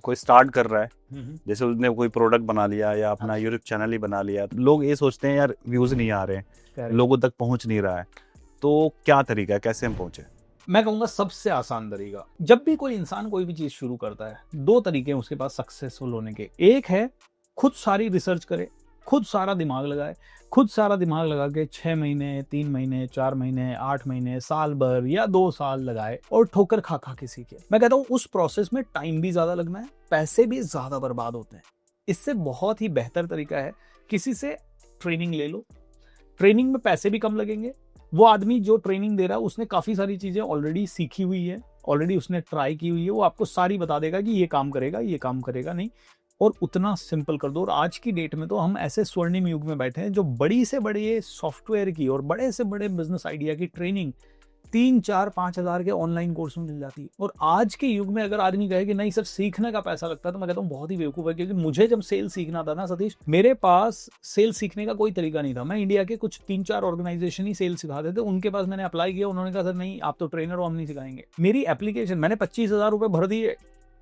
कोई स्टार्ट कर रहा है, जैसे उसने कोई प्रोडक्ट बना लिया या अपना यूट्यूब चैनल ही बना लिया, लोग ये सोचते हैं यार व्यूज नहीं आ रहे हैं, लोगों तक पहुंच नहीं रहा है, तो क्या तरीका है, कैसे हम पहुंचे? मैं कहूँगा सबसे आसान तरीका, जब भी कोई इंसान कोई भी चीज शुरू करता है, दो तरीके हैं उसके पास सक्सेसफुल होने के। एक है खुद सारी रिसर्च करे, खुद सारा दिमाग लगाए, खुद सारा दिमाग लगा के 6 महीने, 3 महीने, 4 महीने, 8 महीने, साल भर या 2 साल लगाए और ठोकर खा खा के सीखे। मैं कहता हूँ उस प्रोसेस में टाइम भी ज्यादा लगना है, पैसे भी ज्यादा बर्बाद होते हैं। इससे बहुत ही बेहतर तरीका है किसी से ट्रेनिंग ले लो। ट्रेनिंग में पैसे भी कम लगेंगे, वो आदमी जो ट्रेनिंग दे रहा है उसने काफी सारी चीजें ऑलरेडी सीखी हुई है, ऑलरेडी उसने ट्राई की हुई है, वो आपको सारी बता देगा कि ये काम करेगा, ये काम करेगा नहीं, और उतना सिंपल कर दो। और आज की डेट में तो हम ऐसे स्वर्णिम युग में बैठे हैं जो बड़ी से बड़ी सॉफ्टवेयर की और बड़े से बड़े बिजनेस आइडिया की ट्रेनिंग 3, 4, 5 हज़ार के ऑनलाइन कोर्स में मिल जाती है। और आज के युग में अगर आदमी कहे कि नहीं सर सीखने का पैसा लगता है, तो मैं कहता हूँ बहुत ही बेवकूफ है। क्योंकि मुझे जब सेल सीखना था ना सतीश, मेरे पास सेल सीखने का कोई तरीका नहीं था। मैं इंडिया के कुछ 3-4 ऑर्गेनाइजेशन ही सेल सिखाते थे, उनके पास मैंने अप्लाई किया, उन्होंने कहा सर नहीं आप तो ट्रेनर हो, हम नहीं सिखाएंगे। मेरी एप्लीकेशन मैंने 25,000 रुपए भर दिए,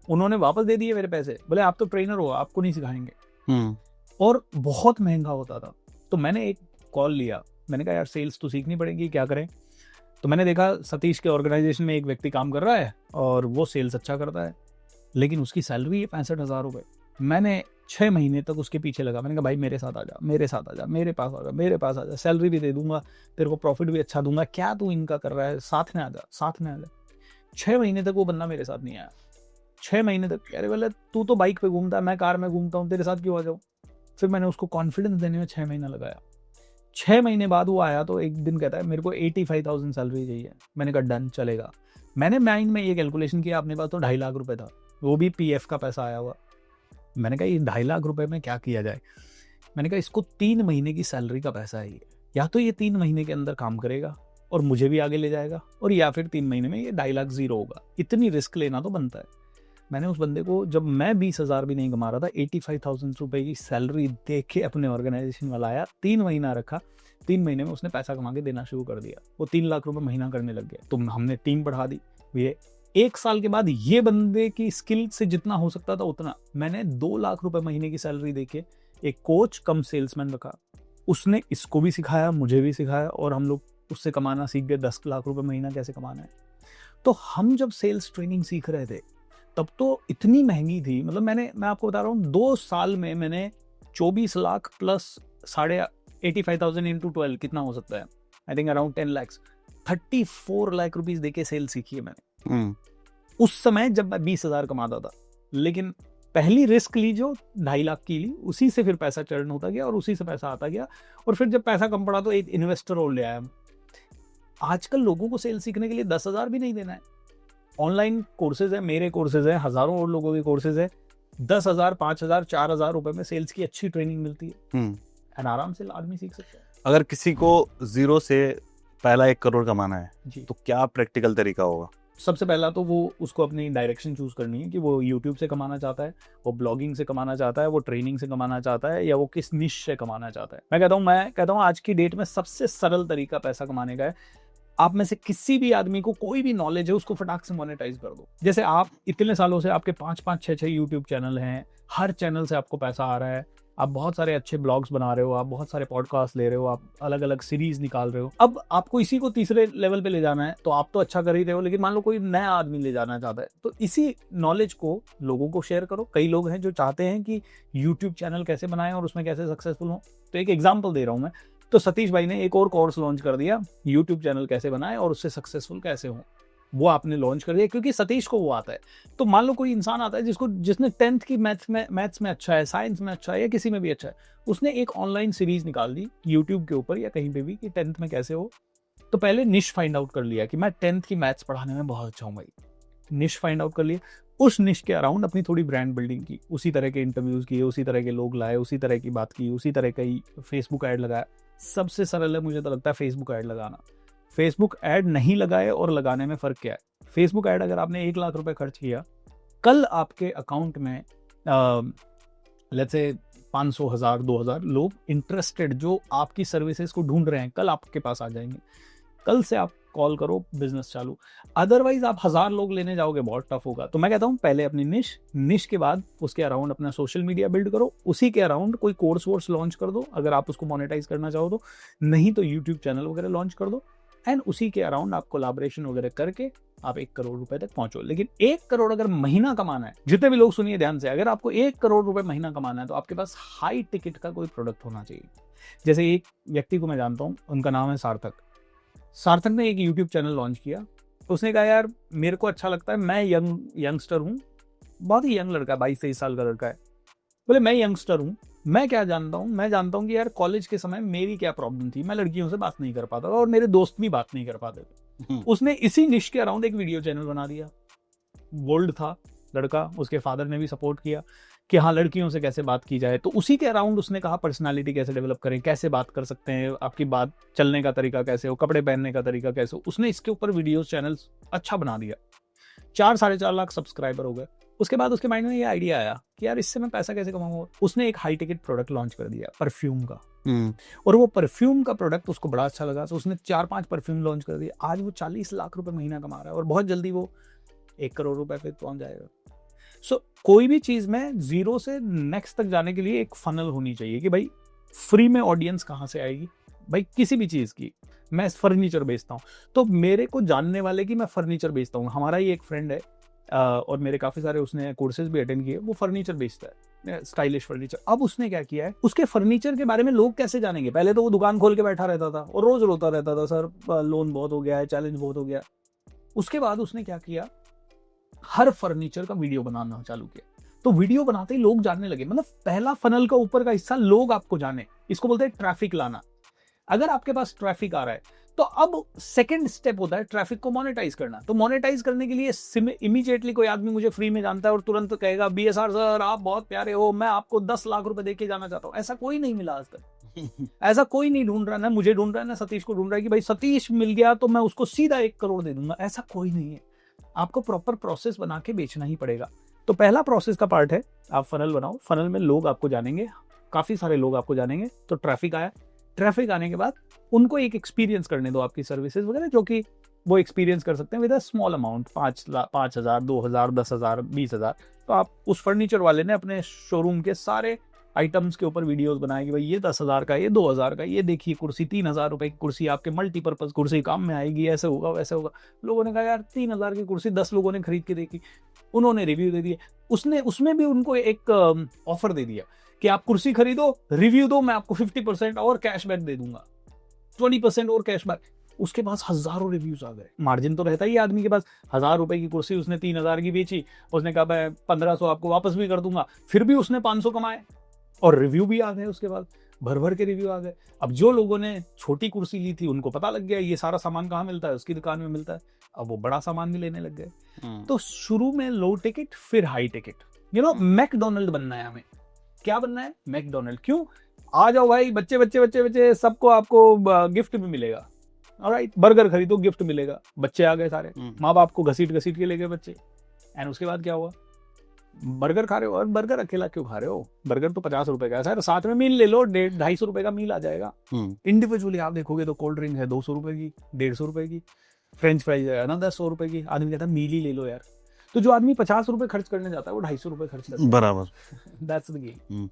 उन्होंने वापस दे दिए मेरे पैसे, बोले आप तो ट्रेनर हो, आपको नहीं सिखाएंगे। और बहुत महंगा होता था। तो मैंने एक कॉल लिया, मैंने कहा यार सेल्स तो सीखनी पड़ेगी, क्या करें। तो मैंने देखा सतीश के ऑर्गेनाइजेशन में एक व्यक्ति काम कर रहा है और वो सेल्स अच्छा करता है, लेकिन उसकी सैलरी है 65,000 रुपये। मैंने 6 महीने तक उसके पीछे लगा। मैंने कहा भाई मेरे साथ आ जा, मेरे साथ आ जा, मेरे पास आ जा, मेरे पास आ जा, सैलरी भी दे दूंगा, तेरे को प्रॉफिट भी अच्छा दूंगा, क्या तू इनका कर रहा है, साथ में आ जा, साथ में आ जा। 6 महीने तक वो बंदा मेरे साथ नहीं आया। 6 महीने तक कह रहे बोले तू तो बाइक पे घूमता है, मैं कार में घूमता हूँ, तेरे साथ क्यों आ जाऊँ। फिर मैंने उसको कॉन्फिडेंस देने में 6 महीना लगाया। 6 महीने बाद वो आया तो एक दिन कहता है मेरे को 85,000 सैलरी चाहिए। मैंने कहा डन, चलेगा। मैंने माइंड में ये कैलकुलेशन किया, अपने पास तो 2.5 लाख रुपए था, वो भी पीएफ का पैसा आया हुआ। मैंने कहा ये 2.5 लाख रुपए में क्या किया जाए। मैंने कहा इसको 3 महीने की सैलरी का पैसा है ये, या तो ये 3 महीने के अंदर काम करेगा और मुझे भी आगे ले जाएगा, और या फिर 3 महीने में ये 2.5 लाख जीरो होगा। इतनी रिस्क लेना तो बनता है। मैंने उस बंदे को, जब मैं 20,000 भी नहीं कमा रहा था, 85,000 रुपए की सैलरी दे के अपने ऑर्गेनाइजेशन में लाया। 3 महीना रखा, 3 महीने में उसने पैसा कमा के देना शुरू कर दिया। वो 3 लाख रुपए महीना करने लग गया। तो हमने टीम बढ़ा दी। ये 1 साल के बाद ये बंदे की स्किल से जितना हो सकता था उतना, मैंने 2 लाख रुपए महीने की सैलरी दे के एक कोच कम सेल्समैन रखा। उसने इसको भी सिखाया, मुझे भी सिखाया, और हम लोग उससे कमाना सीख गए 10 लाख रुपए महीना कैसे कमाना है। तो हम जब सेल्स ट्रेनिंग सीख रहे थे तब तो इतनी महंगी थी, मतलब मैं आपको बता रहा हूँ 2 साल में मैंने 24 लाख प्लस 85,000 इंटू 12 कितना हो सकता है, I think around 10 lakh, 34 lakh rupees देके सेल सीखी है मैंने। उस समय जब मैं 20,000 कमाता था, लेकिन पहली रिस्क ली जो 2.5 लाख की ली, उसी से फिर पैसा चर्न होता गया और उसी से पैसा आता गया। और फिर जब पैसा कम पड़ा तो एक इन्वेस्टर और ले आया। आजकल लोगों को सेल सीखने के लिए 10,000 भी नहीं देना है। ऑनलाइन कोर्सेज है, मेरे कोर्सेज है, हजारों और लोगों के कोर्सेज है। 10,000, 5,000, 4,000 रुपए में सेल्स की अच्छी ट्रेनिंग मिलती है, और आराम से आदमी सीख सकता है। अगर किसी को जीरो से पहला 1 करोड़ कमाना है तो क्या प्रैक्टिकल तरीका होगा? सबसे पहला तो वो उसको अपनी डायरेक्शन चूज करनी है कि वो यूट्यूब से कमाना चाहता है, वो ब्लॉगिंग से कमाना चाहता है, वो ट्रेनिंग से कमाना चाहता है, या वो किस निश से कमाना चाहता है। मैं कहता हूँ आज की डेट में सबसे सरल तरीका पैसा कमाने का है, आप में से किसी भी आदमी को कोई भी नॉलेज है उसको फटाक से मोनेटाइज कर दो। जैसे आप इतने सालों से आपके 5-5, 6-6 यूट्यूब चैनल हैं, हर चैनल से आपको पैसा आ रहा है, आप बहुत सारे अच्छे ब्लॉग्स बना रहे हो, आप बहुत सारे पॉडकास्ट ले रहे हो, आप अलग अलग सीरीज निकाल रहे हो। अब आपको इसी को तीसरे लेवल पे ले जाना है, तो आप तो अच्छा कर ही रहे हो, लेकिन मान लो कोई नया आदमी ले जाना चाहता है, तो इसी नॉलेज को लोगों को शेयर करो। कई लोग हैं जो चाहते हैं कि यूट्यूब चैनल कैसे बनाएं और उसमें कैसे सक्सेसफुल हो। तो एक एग्जाम्पल दे रहा हूं मैं, तो सतीश भाई ने एक और कोर्स लॉन्च कर दिया, यूट्यूब चैनल कैसे बनाएं और उससे सक्सेसफुल कैसे हो, वो आपने लॉन्च कर दिया क्योंकि सतीश को वो आता है। तो मान लो कोई इंसान आता है जिसने 10th की मैथ्स में अच्छा है, साइंस में अच्छा है, या किसी में भी अच्छा है, उसने एक ऑनलाइन सीरीज निकाल दी यूट्यूब के ऊपर या कहीं पे भी कि 10th में कैसे हो। तो पहले निश फाइंड आउट कर लिया कि मैं 10th की मैथ्स पढ़ाने में बहुत अच्छा हूँ भाई, निश फाइंड आउट कर लिया। उस निश के अराउंड अपनी थोड़ी ब्रांड बिल्डिंग की, उसी तरह के इंटरव्यूज किए, उसी तरह के लोग लाए, उसी तरह की बात की, उसी तरह का ही फेसबुक ऐड लगाया। सबसे सरल है मुझे तो लगता है फेसबुक ऐड लगाना। फेसबुक ऐड नहीं लगाए और लगाने में फ़र्क क्या है? फेसबुक ऐड अगर आपने 1 लाख रुपए खर्च किया, कल आपके अकाउंट में लेट्स से 500, 1000, 2000 लोग इंटरेस्टेड जो आपकी सर्विसेज को ढूंढ रहे हैं, कल आपके पास आ जाएंगे। कल से आप कॉल करो, बिजनेस चालू। अदरवाइज आप 1000 लोग लेने जाओगे, बहुत टफ होगा। तो मैं कहता हूँ पहले अपनी निश के बाद उसके अराउंड अपना सोशल मीडिया बिल्ड करो, उसी के अराउंड कोई कोर्स वोर्स लॉन्च कर दो अगर आप उसको मोनेटाइज करना चाहो तो, नहीं तो यूट्यूब चैनल वगैरह लॉन्च कर दो, एंड उसी के अराउंड आप कोलैबोरेशन वगैरह करके आप 1 करोड़ रुपए तक पहुंचो। लेकिन 1 करोड़ अगर महीना कमाना है, जितने भी लोग सुनिए ध्यान से, अगर आपको 1 करोड़ रुपए महीना कमाना है तो आपके पास हाई टिकट का कोई प्रोडक्ट होना चाहिए। जैसे एक व्यक्ति को मैं जानता हूं, उनका नाम है सार्थक। सार्थक ने एक यूट्यूब चैनल लॉन्च किया। उसने कहा यार मेरे को अच्छा लगता है, मैं यंगस्टर हूँ, बहुत ही यंग लड़का है, 22-23 साल का लड़का है। बोले मैं यंगस्टर हूँ, मैं क्या जानता हूँ, मैं जानता हूँ कि यार कॉलेज के समय मेरी क्या प्रॉब्लम थी, मैं लड़कियों से बात नहीं कर पाता था और मेरे दोस्त भी बात नहीं कर पाते थे। उसने इसी निश के अराउंड एक वीडियो चैनल बना दिया। बोल्ड था लड़का, उसके फादर ने भी सपोर्ट किया कि हाँ लड़कियों से कैसे बात की जाए। तो उसी के अराउंड उसने कहा पर्सनालिटी कैसे डेवलप करें, कैसे बात कर सकते हैं, आपकी बात चलने का तरीका कैसे हो, कपड़े पहनने का तरीका कैसे हो। उसने इसके ऊपर वीडियो चैनल अच्छा बना दिया। 4-4.5 लाख सब्सक्राइबर हो गए। उसके बाद उसके माइंड में ये आइडिया आया कि यार इससे मैं पैसा कैसे कमाऊंगा। उसने एक हाई टिकट प्रोडक्ट लॉन्च कर दिया परफ्यूम का, और वो परफ्यूम का प्रोडक्ट उसको बड़ा अच्छा लगा, तो उसने 4-5 परफ्यूम लॉन्च कर दिया। आज वो 40 लाख रुपए महीना कमा रहा है और बहुत जल्दी वो 1 करोड़ रुपए पे पहुंच जाएगा। कोई भी चीज में जीरो से नेक्स्ट तक जाने के लिए एक फनल होनी चाहिए कि भाई फ्री में ऑडियंस कहाँ से आएगी। भाई किसी भी चीज की, मैं फर्नीचर बेचता हूँ तो मेरे को जानने वाले की मैं फर्नीचर बेचता हूँ। हमारा ही एक फ्रेंड है और मेरे काफी सारे उसने कोर्सेज भी अटेंड किए, वो फर्नीचर बेचता है, स्टाइलिश फर्नीचर। अब उसने क्या किया है, उसके फर्नीचर के बारे में लोग कैसे जानेंगे। पहले तो वो दुकान खोल के बैठा रहता था और रोज रोता रहता था, सर लोन बहुत हो गया है, चैलेंज बहुत हो गया। उसके बाद उसने क्या किया, हर फर्नीचर का वीडियो बनाना चालू किया। तो वीडियो बनाते ही लोग जानने लगे। मतलब पहला फनल का ऊपर का हिस्सा लोग आपको जाने, इसको बोलते हैं ट्रैफिक लाना। अगर आपके पास ट्रैफिक आ रहा है तो अब सेकंड स्टेप होता है ट्रैफिक को मोनेटाइज करना। तो मोनेटाइज करने के लिए इमीडिएटली कोई आदमी मुझे फ्री में जानता है और तुरंत कहेगा BSR सर आप बहुत प्यारे हो, मैं आपको 10 लाख रुपए देके जाना चाहता हूं। ऐसा कोई नहीं मिला आज तक। ऐसा कोई नहीं ढूंढ रहा, ना मुझे ढूंढ रहा है ना सतीश को ढूंढ रहा है कि भाई सतीश मिल गया तो मैं उसको सीधा 1 करोड़ दे दूंगा। ऐसा कोई नहीं है। आपको प्रॉपर प्रोसेस बना के बेचना ही पड़ेगा। तो पहला प्रोसेस का पार्ट है आप फनल बनाओ। फनल में लोग आपको जानेंगे, काफी सारे लोग आपको जानेंगे। तो ट्रैफिक आया, ट्रैफिक आने के बाद उनको एक एक्सपीरियंस करने दो आपकी सर्विसेज वगैरह, जो कि वो एक्सपीरियंस कर सकते हैं विद अ स्मॉल अमाउंट, 5,000, 2,000, 10,000, 20,000। तो आप उस फर्नीचर वाले ने अपने शोरूम के सारे आइटम्स के ऊपर वीडियोस बनाए कि भाई ये 10,000 का, ये 2,000 का, ये देखिए कुर्सी 3,000 रुपए की कुर्सी, आपके मल्टीपर्पज कुर्सी काम में आएगी, ऐसे होगा वैसे होगा। लोगों ने कहा यार 3,000 की कुर्सी 10 लोगों ने खरीद के देखी, उन्होंने रिव्यू दे दिए। उसने उसमें भी उनको एक ऑफर दे दिया कि आप कुर्सी खरीदो, रिव्यू दो, मैं आपको 50% और कैशबैक दे दूंगा, 20% और कैशबैक। उसके पास हजारों रिव्यूज आ गए। मार्जिन तो रहता ही आदमी के पास। 1,000 रुपए की कुर्सी उसने 3,000 की बेची, उसने कहा मैं 1,500 आपको वापस भी कर दूंगा, फिर भी उसने 500 कमाए और रिव्यू भी आ गए। उसके बाद भर भर के रिव्यू आ गए। अब जो लोगों ने छोटी कुर्सी ली थी उनको पता लग गया ये सारा सामान कहाँ मिलता है, उसकी दुकान में मिलता है। अब वो बड़ा सामान भी लेने लग गए। तो शुरू में लो टिकट फिर हाई टिकट। मैकडोनल्ड बनना है हमें। क्या बनना है? मैकडोनल्ड। क्यों? आ जाओ भाई, बच्चे बच्चे बच्चे बच्चे सबको आपको गिफ्ट भी मिलेगा। ऑलराइट, बर्गर खरीदो गिफ्ट मिलेगा। बच्चे आ गए सारे, माँ बाप को घसीट घसीट के ले गए बच्चे। एंड उसके बाद क्या हुआ? बर्गर खा रहे हो, और बर्गर अकेला क्यों खा रहे हो? बर्गर तो 50 रुपए का है सर, साथ में मील ले लो, 250 रुपए का मील आ जाएगा। इंडिविजुअली आप देखोगे तो कोल्ड ड्रिंक है 200 रुपए की, 150 रुपए की, फ्रेंच फ्राइज है ना 100 रुपए की। आदमी कहता है मील ही ले लो यार। तो जो आदमी 50 रुपए खर्च करने जाता है वो 250 रुपए खर्च करता है। बराबर। That's the game.